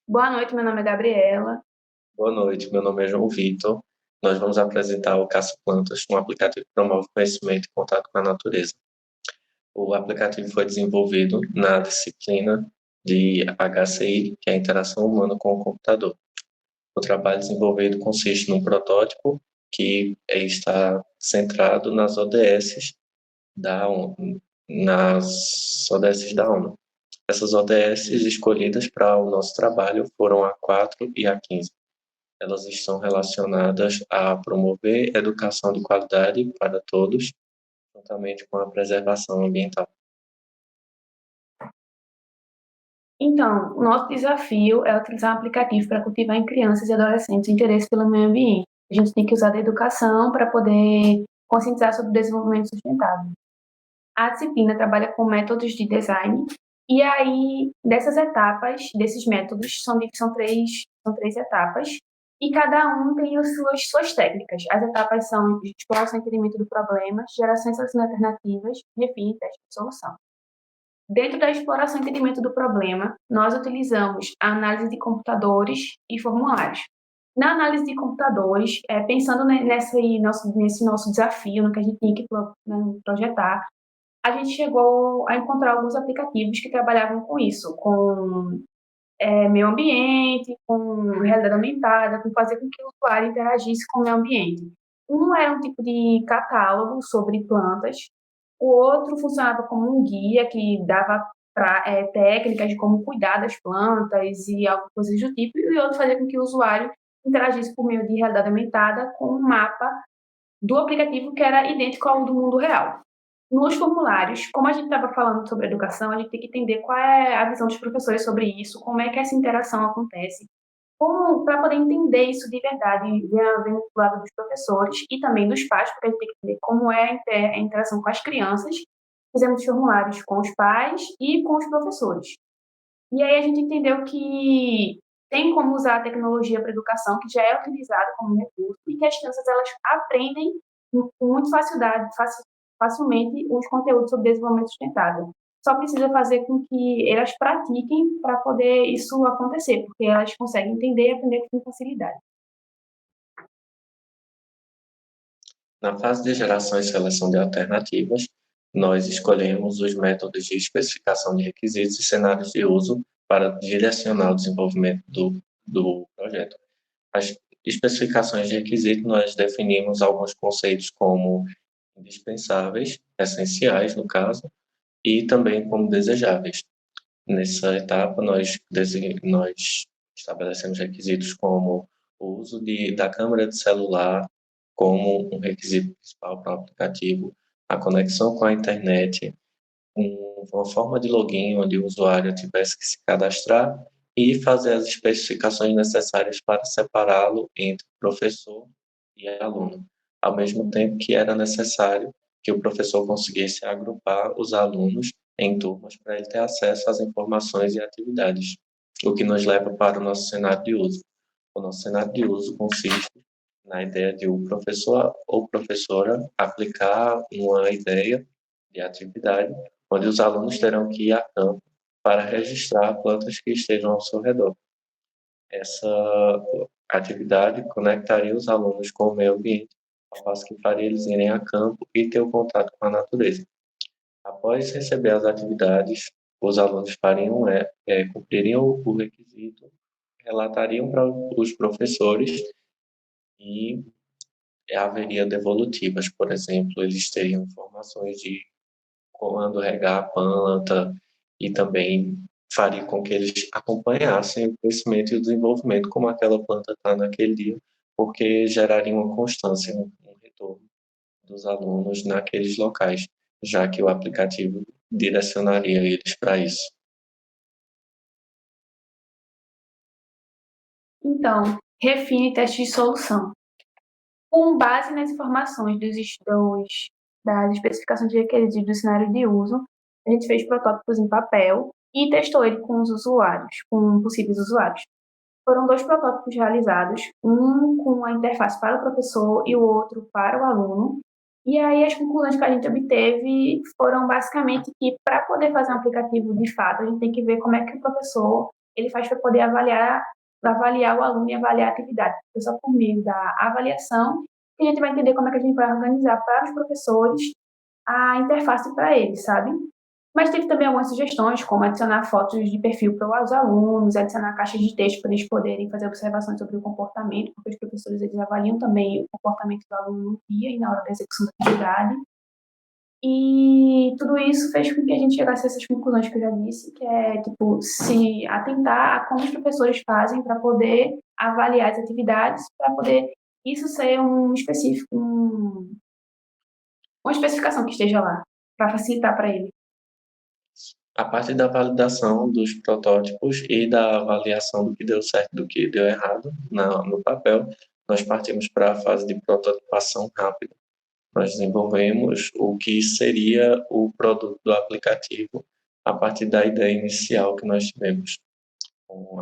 Boa noite, meu nome é Gabriela. Boa noite, meu nome é João Vitor. Nós vamos apresentar o Caça Plantas, um aplicativo que promove conhecimento e contato com a natureza. O aplicativo foi desenvolvido na disciplina de HCI, que é a interação humana com o computador. O trabalho desenvolvido consiste num protótipo que está centrado nas ODS da ONU, nas ODS da ONU. Essas ODS escolhidas para o nosso trabalho foram a 4 e a 15. Elas estão relacionadas a promover educação de qualidade para todos, juntamente com a preservação ambiental. Então, o nosso desafio é utilizar um aplicativo para cultivar em crianças e adolescentes o interesse pelo meio ambiente. A gente tem que usar da educação para poder conscientizar sobre o desenvolvimento sustentável. A disciplina trabalha com métodos de design, e aí, dessas etapas, desses métodos, são três etapas, e cada um tem suas técnicas. As etapas são de exploração e entendimento do problema, geração de soluções alternativas, refino e teste de solução. Dentro da exploração e entendimento do problema, nós utilizamos a análise de computadores e formulários. Na análise de computadores, pensando nesse nosso desafio, no que a gente tinha que projetar, a gente chegou a encontrar alguns aplicativos que trabalhavam com isso, com meio ambiente, com realidade aumentada, com fazer com que o usuário interagisse com o meio ambiente. Um era um tipo de catálogo sobre plantas, o outro funcionava como um guia que dava técnicas de como cuidar das plantas e algumas coisas do tipo, e o outro fazia com que o usuário interagisse por meio de realidade aumentada com um mapa do aplicativo que era idêntico ao do mundo real. Nos formulários, como a gente estava falando sobre educação, a gente tem que entender qual é a visão dos professores sobre isso, como é que essa interação acontece, como para poder entender isso de verdade, vendo do lado dos professores e também dos pais, porque a gente tem que entender como é a interação com as crianças. Fizemos formulários com os pais e com os professores. E aí a gente entendeu que tem como usar a tecnologia para a educação, que já é utilizada como recurso, e que as crianças elas aprendem com muito facilmente os conteúdos sobre desenvolvimento sustentável. Só precisa fazer com que elas pratiquem para poder isso acontecer, porque elas conseguem entender e aprender com facilidade. Na fase de geração e seleção de alternativas, nós escolhemos os métodos de especificação de requisitos e cenários de uso para direcionar o desenvolvimento do projeto. As especificações de requisitos, nós definimos alguns conceitos como indispensáveis, essenciais, no caso, e também como desejáveis. Nessa etapa, nós estabelecemos requisitos como o uso da câmera de celular como um requisito principal para o aplicativo, a conexão com a internet, uma forma de login onde o usuário tivesse que se cadastrar e fazer as especificações necessárias para separá-lo entre professor e aluno, ao mesmo tempo que era necessário que o professor conseguisse agrupar os alunos em turmas para ele ter acesso às informações e atividades, o que nos leva para o nosso cenário de uso. O nosso cenário de uso consiste na ideia de o professor ou professora aplicar uma ideia de atividade, onde os alunos terão que ir a campo para registrar plantas que estejam ao seu redor. Essa atividade conectaria os alunos com o meio ambiente, ao passo que faria eles irem a campo e ter o contato com a natureza. Após receber as atividades, os alunos cumpririam o requisito, relatariam para os professores e haveria devolutivas, por exemplo, eles teriam informações de quando regar a planta e também faria com que eles acompanhassem o crescimento e o desenvolvimento como aquela planta está naquele dia, porque geraria uma constância, um retorno dos alunos naqueles locais, já que o aplicativo direcionaria eles para isso. Então, refine teste de solução. Com base nas informações das especificações de requisitos e do cenário de uso, a gente fez protótipos em papel e testou ele com os usuários, com possíveis usuários. Foram dois protótipos realizados, um com a interface para o professor e o outro para o aluno. E aí as conclusões que a gente obteve foram basicamente que para poder fazer um aplicativo de fato, a gente tem que ver como é que o professor ele faz para poder avaliar o aluno e avaliar a atividade. Porque só por meio da avaliação que a gente vai entender como é que a gente vai organizar para os professores a interface para eles, sabe? Mas teve também algumas sugestões, como adicionar fotos de perfil para os alunos, adicionar caixas de texto para eles poderem fazer observações sobre o comportamento, porque os professores eles avaliam também o comportamento do aluno no dia e na hora da execução da atividade. E tudo isso fez com que a gente chegasse a essas conclusões que eu já disse, que é, tipo, se atentar a como os professores fazem para poder avaliar as atividades, para poder isso ser uma especificação que esteja lá, para facilitar para ele. A parte da validação dos protótipos e da avaliação do que deu certo e do que deu errado no papel, nós partimos para a fase de prototipação rápida. Nós desenvolvemos o que seria o produto do aplicativo a partir da ideia inicial que nós tivemos, com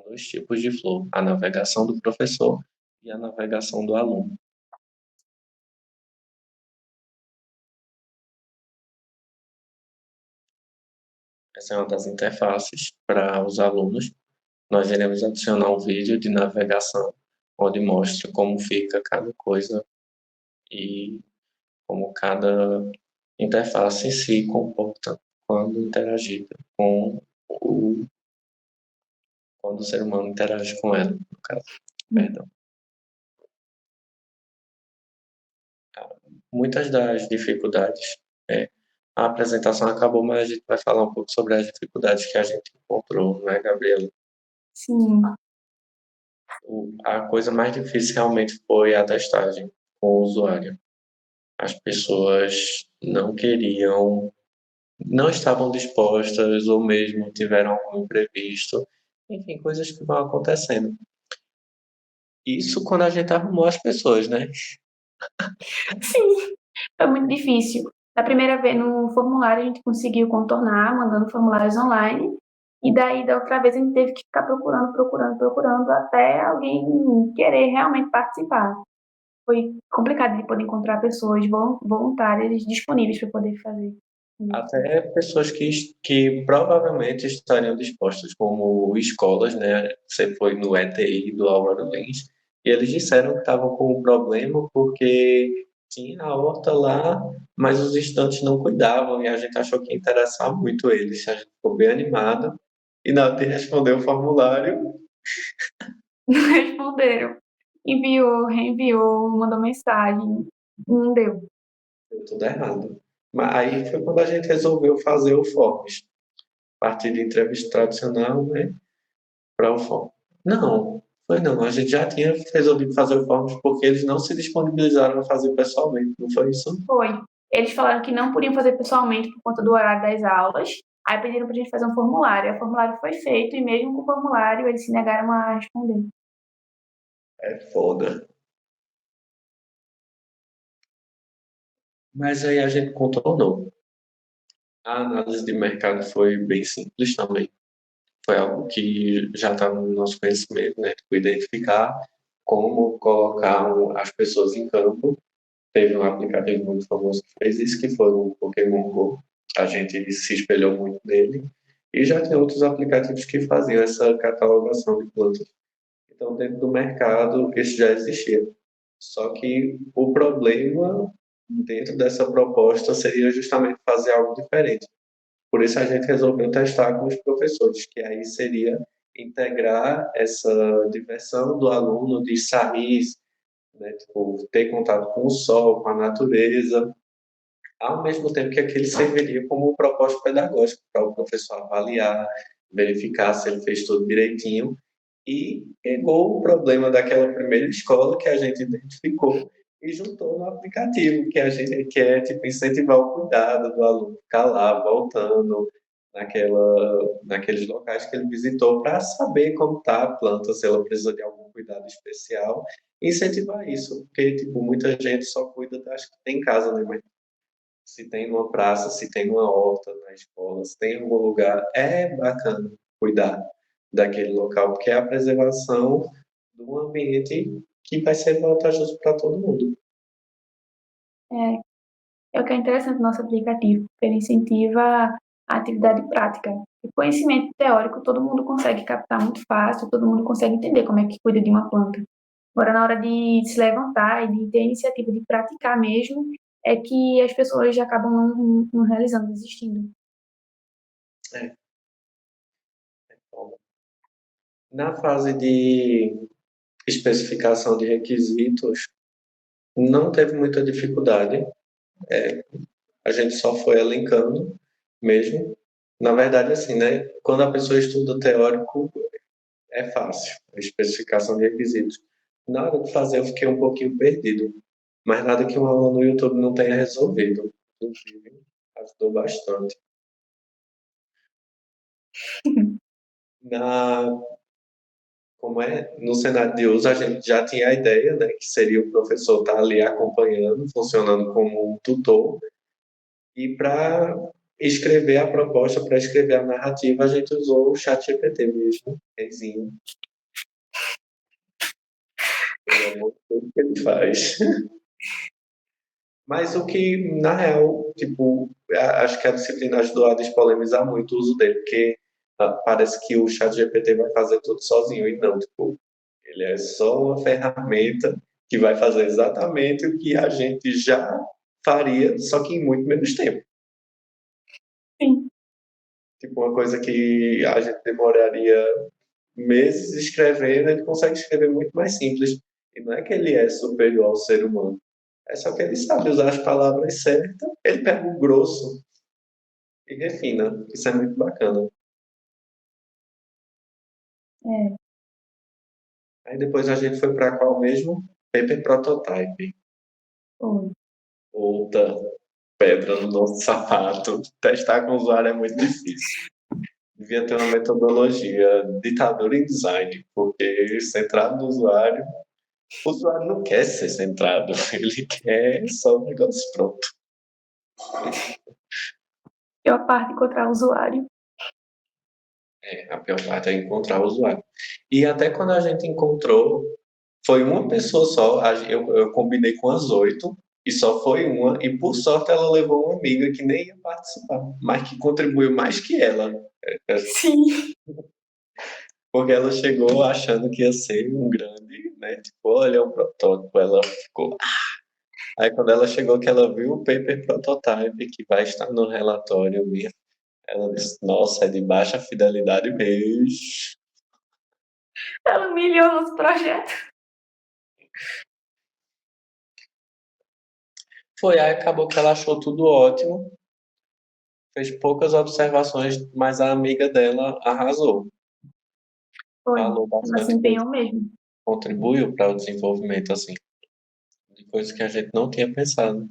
dois tipos de flow, a navegação do professor e a navegação do aluno. Essa é uma das interfaces para os alunos. Nós iremos adicionar um vídeo de navegação onde mostra como fica cada coisa e como cada interface se comporta quando interagida quando o ser humano interage com ela, no caso. Perdão. Muitas das dificuldades, a apresentação acabou, mas a gente vai falar um pouco sobre as dificuldades que a gente encontrou, não é, Gabriela? Sim. A coisa mais difícil realmente foi a testagem com o usuário. As pessoas não queriam, não estavam dispostas ou mesmo tiveram algum imprevisto. Enfim, coisas que vão acontecendo. Isso quando a gente arrumou as pessoas, né? Sim, foi muito difícil. Da primeira vez no formulário a gente conseguiu contornar, mandando formulários online, e daí da outra vez a gente teve que ficar procurando até alguém querer realmente participar. Foi complicado de poder encontrar pessoas voluntárias disponíveis para poder fazer. Até pessoas que provavelmente estariam dispostas, como escolas, né? Você foi no ETI do Álvaro Lins, e eles disseram que estavam com um problema porque tinha a horta lá, mas os estantes não cuidavam, e a gente achou que ia interessar muito eles. A gente ficou bem animado, e na hora de responder o formulário, Não responderam. Enviou, reenviou, mandou mensagem. Não deu. deu tudo errado. Mas aí foi quando a gente resolveu fazer o Forms, partir de entrevista tradicional, né? Para o Forms. Não, foi não. A gente já tinha resolvido fazer o Forms porque eles não se disponibilizaram a fazer pessoalmente, não foi isso? Foi. Eles falaram que não podiam fazer pessoalmente por conta do horário das aulas. Aí pediram pra gente fazer um formulário. O formulário foi feito e mesmo com o formulário eles se negaram a responder. É foda. Mas aí a gente contornou. A análise de mercado foi bem simples também. Foi algo que já está no nosso conhecimento, né? Tipo, identificar como colocar as pessoas em campo. Teve um aplicativo muito famoso que fez isso, que foi o Pokémon Go. A gente se espelhou muito nele. E já tem outros aplicativos que faziam essa catalogação de plantas. Então, dentro do mercado, isso já existia. Só que o problema dentro dessa proposta seria justamente fazer algo diferente. Por isso a gente resolveu testar com os professores, que aí seria integrar essa diversão do aluno de sair, né, tipo, ter contato com o sol, com a natureza, ao mesmo tempo que aquele serviria como um propósito pedagógico para o professor avaliar, verificar se ele fez tudo direitinho e pegou o problema daquela primeira escola que a gente identificou e juntou no aplicativo que a gente quer tipo incentivar o cuidado do aluno ficar lá voltando naqueles locais que ele visitou para saber como está a planta, se ela precisa de algum cuidado especial, e incentivar isso, porque tipo muita gente só cuida das que tem em casa, né? Mas se tem numa praça, se tem numa horta na escola, se tem em algum lugar, é bacana cuidar daquele local, porque é a preservação do ambiente que vai ser vantajoso para todo mundo. É o que é interessante no nosso aplicativo, porque ele incentiva a atividade prática. O conhecimento teórico todo mundo consegue captar muito fácil, todo mundo consegue entender como é que cuida de uma planta. Agora, na hora de se levantar e de ter a iniciativa de praticar mesmo, é que as pessoas já acabam não realizando, desistindo. É. Na fase de especificação de requisitos, não teve muita dificuldade. A gente só foi elencando mesmo. Na verdade, assim, né? Quando a pessoa estuda teórico, é fácil, a especificação de requisitos. Na hora de fazer, eu fiquei um pouquinho perdido, mas nada que uma aula no YouTube não tenha resolvido. Inclusive, ajudou bastante. Na, como é, no cenário de uso, a gente já tinha a ideia, né, que seria o professor estar ali acompanhando, funcionando como um tutor, e para escrever a proposta, para escrever a narrativa, a gente usou o ChatGPT mesmo, reizinho. Ele é muito tudo que ele faz. Mas o que, na real, tipo, acho que a disciplina ajudou a despolemizar muito o uso dele, porque parece que o ChatGPT vai fazer tudo sozinho, e não, tipo, ele é só uma ferramenta que vai fazer exatamente o que a gente já faria, só que em muito menos tempo. Sim, Tipo, uma coisa que a gente demoraria meses escrevendo, ele consegue escrever muito mais simples. E não é que ele é superior ao ser humano, é só que ele sabe usar as palavras certas, ele pega o grosso e refina. Isso é muito bacana. é, Aí depois a gente foi para qual mesmo? Paper Prototype. foi. Outra pedra no nosso sapato. Testar com o usuário é muito difícil. Devia ter uma metodologia ditadura em design, porque centrado no usuário, o usuário não quer ser centrado, ele quer só o negócio pronto. Eu parte encontrar o usuário. É, a pior parte é encontrar o usuário. E até quando a gente encontrou, foi uma pessoa só, eu combinei com as 8, e só foi uma, e por sorte ela levou uma amiga que nem ia participar, mas que contribuiu mais que ela. Sim. Porque ela chegou achando que ia ser um grande, né? Tipo, olha, é um protótipo. Ela ficou. Aí quando ela chegou, que ela viu o paper prototype que vai estar no relatório mesmo, ela disse, nossa, é de baixa fidelidade mesmo. Ela humilhou nos projetos. Foi, aí acabou que ela achou tudo ótimo, fez poucas observações, mas a amiga dela arrasou. Foi. Falou Ela se bastante coisa, empenhou mesmo. contribuiu para o desenvolvimento, assim, de coisas que a gente não tinha pensado.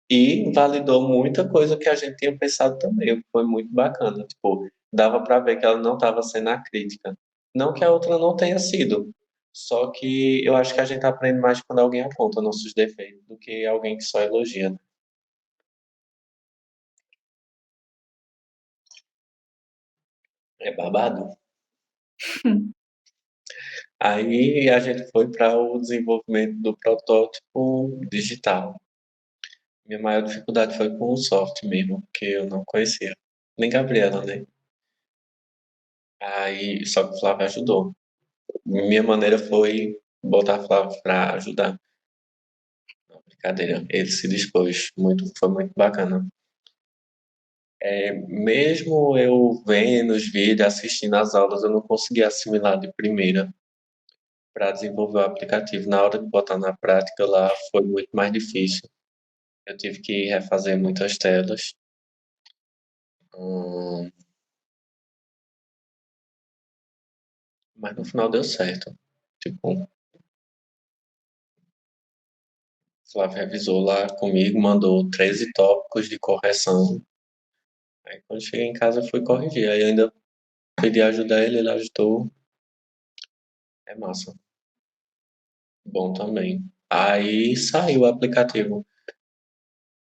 E validou muita coisa que a gente tinha pensado também, o que foi muito bacana. Tipo, dava para ver que ela não estava sendo a crítica. Não que a outra não tenha sido, só que eu acho que a gente aprende mais quando alguém aponta nossos defeitos do que alguém que só elogia, né? É babado. Aí a gente foi para o desenvolvimento do protótipo digital. Minha maior dificuldade foi com o software mesmo, porque eu não conhecia. Nem Gabriela, né? Aí, só que o Flávio ajudou. Minha maneira foi botar a Flávio para ajudar. Não, brincadeira. Ele se dispôs. Muito, foi muito bacana. Mesmo eu vendo os vídeos, assistindo as aulas, eu não conseguia assimilar de primeira para desenvolver o aplicativo. Na hora de botar na prática lá, foi muito mais difícil. Eu tive que refazer muitas telas. Hum, mas no final deu certo. Tipo, o Flávio revisou lá comigo, mandou 13 tópicos de correção. Aí quando cheguei em casa eu fui corrigir. Aí eu ainda pedi ajuda a ele, ele ajudou. É massa. Bom também. Aí saiu o aplicativo.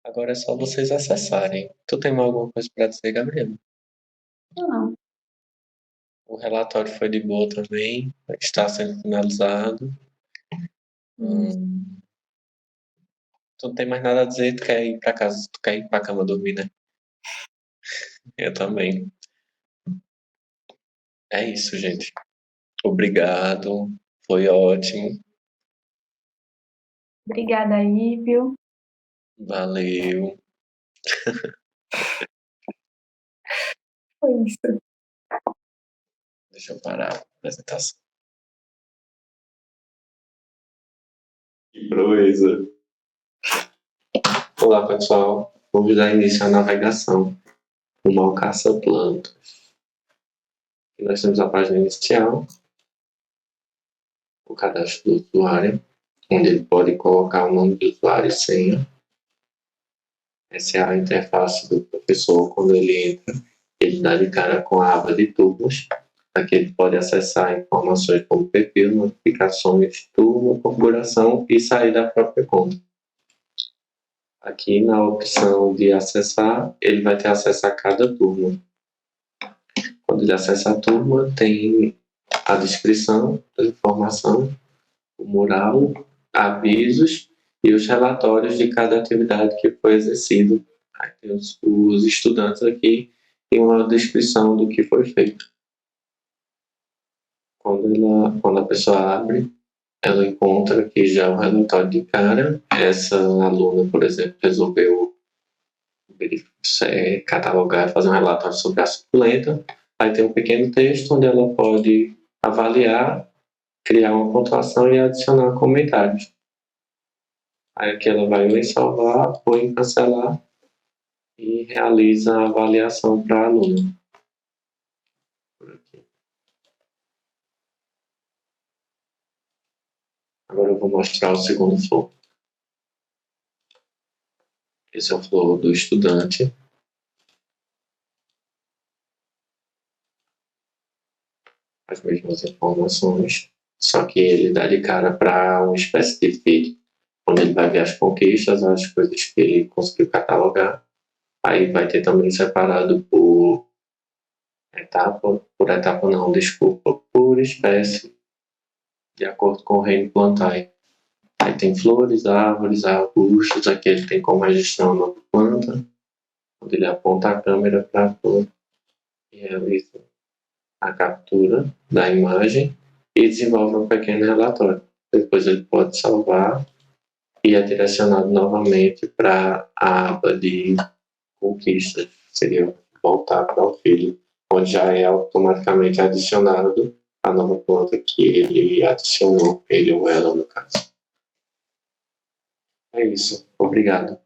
Agora é só vocês acessarem. Tu tem mais alguma coisa para dizer, Gabriel? Não. O relatório foi de boa também. Está sendo finalizado. Hum, tu não tem mais nada a dizer, tu quer ir para casa, tu quer ir para cama dormir, né? Eu também. É isso, gente. Obrigado. Foi ótimo. Obrigada aí, viu? Valeu. Foi isso. Deixa eu parar a apresentação. Que proeza. Olá, pessoal. Vamos dar início à navegação. O mal caça-plantas. Nós temos a página inicial, o cadastro do usuário, onde ele pode colocar o nome do usuário e senha. Essa é a interface do professor quando ele entra. Ele dá de cara com a aba de turmas. Aqui ele pode acessar informações como perfil, notificações, turma, configuração e sair da própria conta. Aqui na opção de acessar, ele vai ter acesso a cada turma. Quando ele acessa a turma, tem a descrição da informação, o mural, avisos e os relatórios de cada atividade que foi exercido. Aí tem os estudantes aqui e uma descrição do que foi feito. Quando a pessoa abre, ela encontra aqui já o relatório de cara. Essa aluna, por exemplo, resolveu catalogar, fazer um relatório sobre a suculenta. Aí tem um pequeno texto onde ela pode avaliar, criar uma pontuação e adicionar comentários. Aí aqui ela vai em salvar ou em cancelar e realiza a avaliação para a aluna. Agora eu vou mostrar o segundo flow. Esse é o flow do estudante. As mesmas informações, só que ele dá de cara para uma espécie de feed, onde ele vai ver as conquistas, as coisas que ele conseguiu catalogar. Aí vai ter também separado por espécie, de acordo com o reino plantae. Aí tem flores, árvores, arbustos, aqui ele tem como registrar uma nova planta, onde ele aponta a câmera para a planta e realiza a captura da imagem e desenvolve um pequeno relatório. Depois ele pode salvar e é direcionado novamente para a aba de conquistas, seria voltar para o filho, onde já é automaticamente adicionado a nova planta que ele adicionou, ele ou ela no caso. É isso. Obrigado.